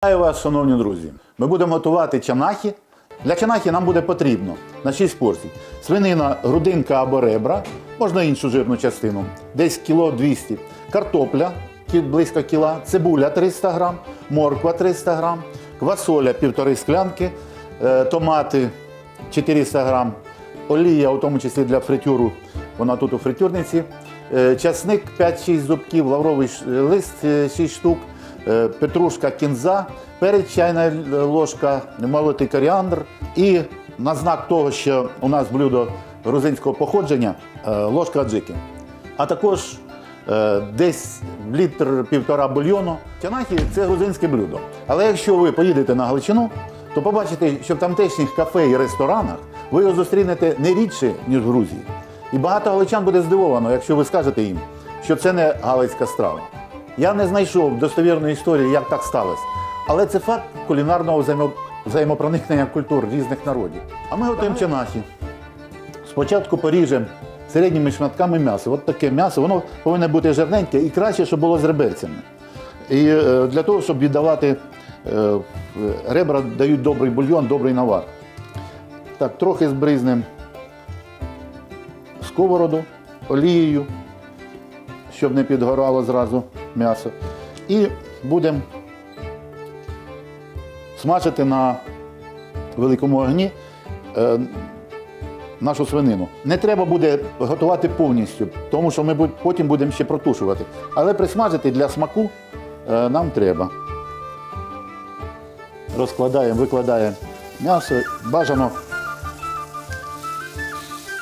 Вітаю вас, шановні друзі! Ми будемо готувати чанахи. Для чанахи нам буде потрібно на 6 порцій свинина, грудинка або ребра, можна іншу жирну частину, десь кіло 200, картопля близько кіла, цибуля 300 грам, морква 300 грам, квасоля 1,5 склянки, томати 400 грам, олія, у тому числі для фритюру, вона тут у фритюрниці, часник 5-6 зубків, лавровий лист 6 штук, петрушка, кінза, перець чайна ложка, молотий коріандр і на знак того, що у нас блюдо грузинського походження, ложка аджики. А також десь літр-півтора бульйону. Чанахи – це грузинське блюдо. Але якщо ви поїдете на Галичину, то побачите, що в тамтешніх кафе і ресторанах ви його зустрінете не рідше, ніж в Грузії. І багато галичан буде здивовано, якщо ви скажете їм, що це не галицька страва. Я не знайшов достовірної історії, як так сталося. Але це факт кулінарного взаємопроникнення культур різних народів. А ми готуємо чанахи. Спочатку поріжемо середніми шматками м'ясо. От таке м'ясо, воно повинно бути жирненьке і краще, щоб було з реберцями. І для того, щоб віддавати ребра, дають добрий бульйон, добрий навар. Так, трохи збризнемо сковороду олією, щоб не підгорало зразу м'ясо. І будемо смажити на великому огні нашу свинину. Не треба буде готувати повністю, тому що ми потім будемо ще протушувати. Але присмажити для смаку нам треба. Розкладаємо, викладаємо м'ясо, бажано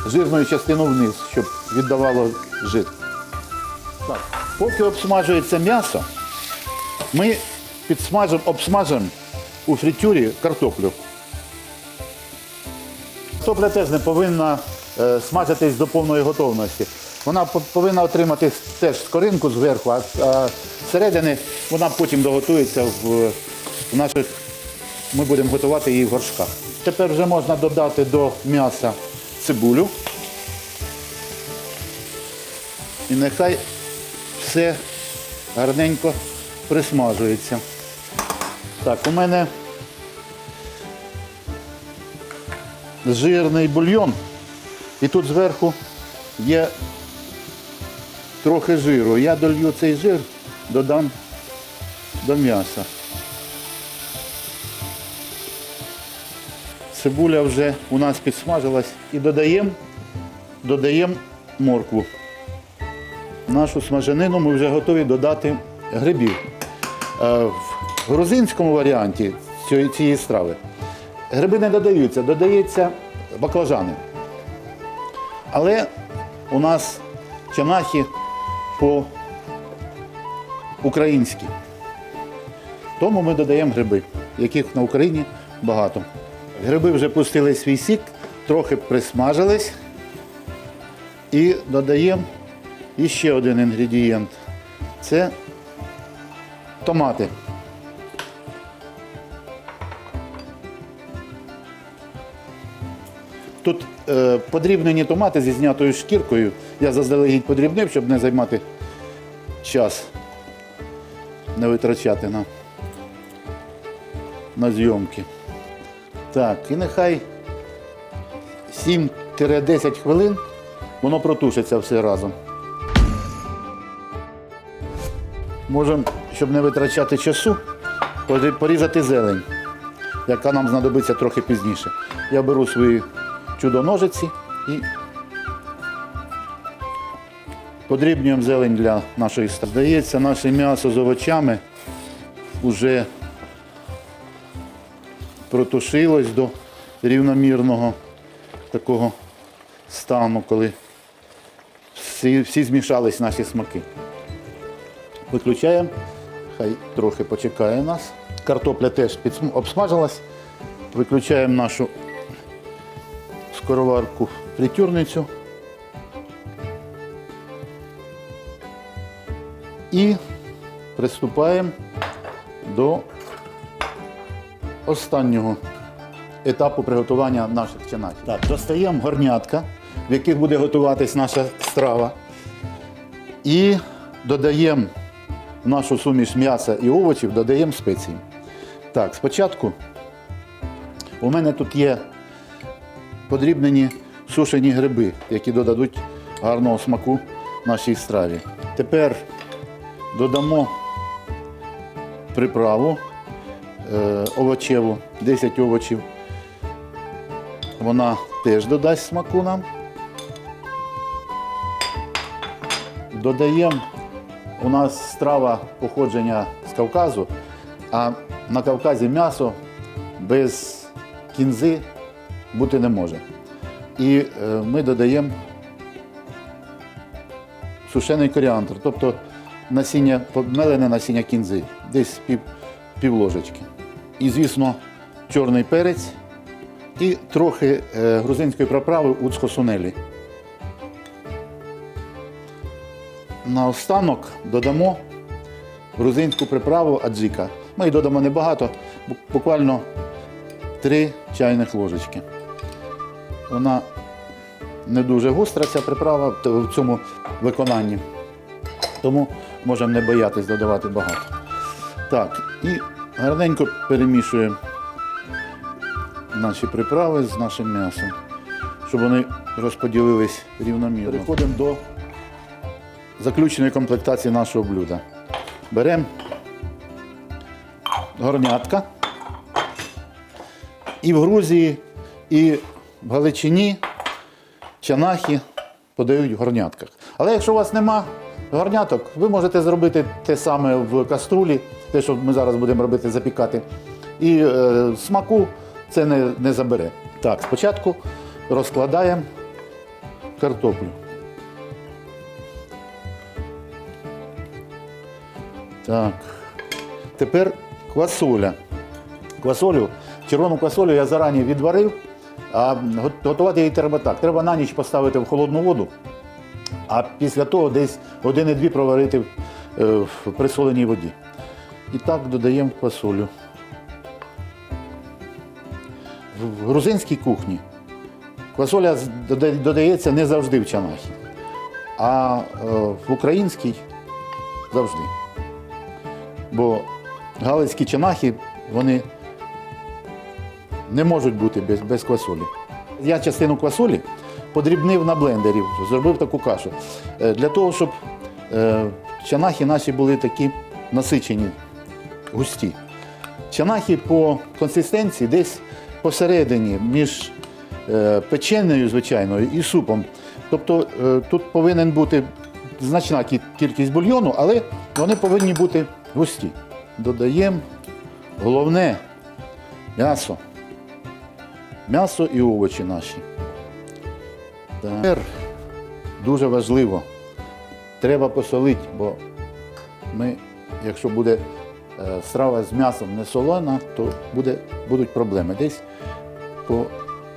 жирною частиною вниз, щоб віддавало жир. Так. Поки обсмажується м'ясо, ми обсмажимо у фритюрі картоплю. Картопля теж не повинна смажитись до повної готовності. Вона повинна отримати теж скоринку зверху, а зсередини вона потім доготується в наших, ми будемо готувати її в горшках. Тепер вже можна додати до м'яса цибулю. І нехай все гарненько присмажується. Так, у мене жирний бульйон. І тут зверху є трохи жиру. Я долью цей жир, додам до м'яса. Цибуля вже у нас підсмажилась. І додаємо моркву. Нашу смаженину ми вже готові додати грибів. В грузинському варіанті цієї страви гриби не додаються, додається баклажани. Але у нас чанахи по-українськи. Тому ми додаємо гриби, яких на Україні багато. Гриби вже пустили свій сік, трохи присмажились і додаємо ще один інгредієнт – це томати. Тут подрібнені томати зі знятою шкіркою. Я заздалегідь подрібнив, щоб не займати час, не витрачати на зйомки. Так, і нехай 7-10 хвилин воно протушиться все разом. Можемо, щоб не витрачати часу, порізати зелень, яка нам знадобиться трохи пізніше. Я беру свої чудо-ножиці і подрібнюємо зелень для нашої страви. Здається, наше м'ясо з овочами вже протушилось до рівномірного такого стану, коли всі змішались наші смаки. Виключаємо, хай трохи почекає нас. Картопля теж обсмажилась. Виключаємо нашу скороварку фритюрницю. І приступаємо до останнього етапу приготування наших чанахів. Так, достаємо горнятка, в яких буде готуватись наша страва. І додаємо в нашу суміш м'яса і овочів, додаємо спеції. Так, спочатку у мене тут є подрібнені сушені гриби, які додадуть гарного смаку нашій страві. Тепер додамо приправу овочеву, 10 овочів. Вона теж додасть смаку нам. Додаємо, у нас страва походження з Кавказу, а на Кавказі м'ясо без кінзи бути не може. І ми додаємо сушений коріандр, тобто насіння, мелене насіння кінзи, десь пів ложечки. І, звісно, чорний перець і трохи грузинської приправи уцко-сунелі. Наостанок додамо грузинську приправу аджика. Ми її додамо небагато, буквально 3 чайних ложечки. Вона не дуже густра, ця приправа в цьому виконанні, тому можемо не боятись додавати багато. Так, і гарненько перемішуємо наші приправи з нашим м'ясом, щоб вони розподілились рівномірно. Переходимо до заключної комплектації нашого блюда. Беремо горнятка. І в Грузії, і в Галичині чанахи подають в горнятках. Але якщо у вас нема горняток, ви можете зробити те саме в каструлі, те, що ми зараз будемо робити, запікати. І смаку це не забере. Так, спочатку розкладаємо картоплю. Так, тепер квасоля. Червону квасолю я зарані відварив, а готувати її треба так. Треба на ніч поставити в холодну воду, а після того десь 1-2 проварити в присоленій воді. І так додаємо квасолю. В грузинській кухні квасоля додається не завжди в чанахі, а в українській завжди. Бо галицькі чанахи, вони не можуть бути без квасолі. Я частину квасолі подрібнив на блендері, зробив таку кашу. Для того, щоб чанахи наші були такі насичені, густі. Чанахи по консистенції десь посередині між печеною, звичайною, і супом. Тобто тут повинен бути значна кількість бульйону, але вони повинні бути густі. Додаємо головне м'ясо. М'ясо і овочі наші. Тепер дуже важливо, треба посолити, бо якщо буде страва з м'ясом не солона, то будуть проблеми. Десь по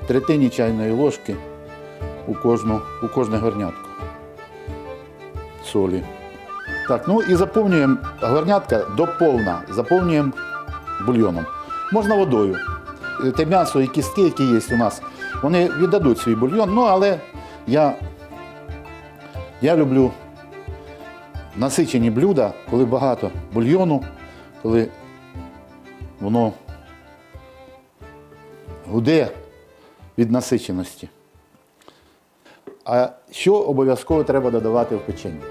1/3 чайної ложки у кожне горнятко солі. Так, ну і заповнюємо горнятка до повна, заповнюємо бульйоном. Можна водою. Те м'ясо і кістки, які є у нас, вони віддадуть свій бульйон, але я люблю насичені блюда, коли багато бульйону, коли воно гуде від насиченості. А що обов'язково треба додавати в печення?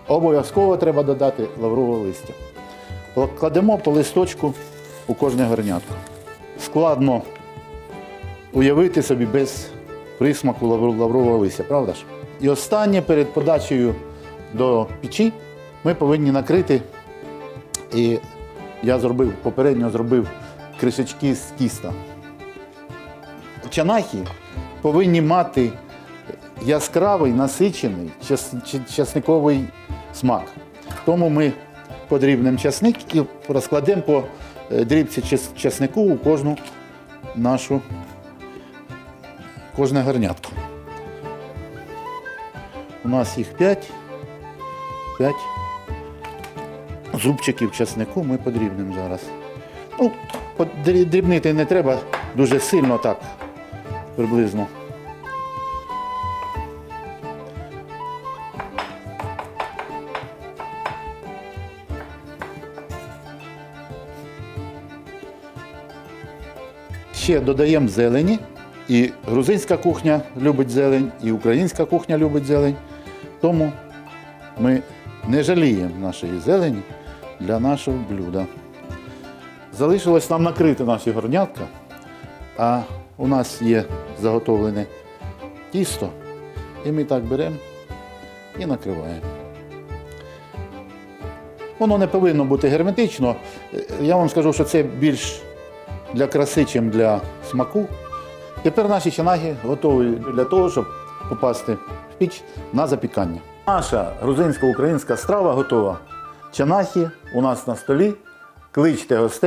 Обов'язково треба додати лаврове листя. Кладемо по листочку у кожне горнятко. Складно уявити собі без присмаку лаврового листя, правда ж? І останнє, перед подачею до печі ми повинні накрити, і я попередньо зробив кришечки з тіста. Чанахи повинні мати яскравий, насичений часниковий смак. Тому ми подрібнемо часник і розкладемо по дрібці часнику у кожне горнятко. У нас їх 5 зубчиків часнику ми подрібнемо зараз. Дрібнити не треба дуже сильно, так, приблизно. ще додаємо зелені. І грузинська кухня любить зелень, і українська кухня любить зелень. Тому ми не жаліємо нашої зелені для нашого блюда. Залишилось нам накрити наші горнятка, а у нас є заготовлене тісто, і ми так беремо і накриваємо. Воно не повинно бути герметично. Я вам скажу, що це більш для краси, ніж для смаку. Тепер наші чанаги готові для того, щоб попасти в піч на запікання. Наша грузинсько-українська страва готова. Чанахи у нас на столі. Кличте гостей.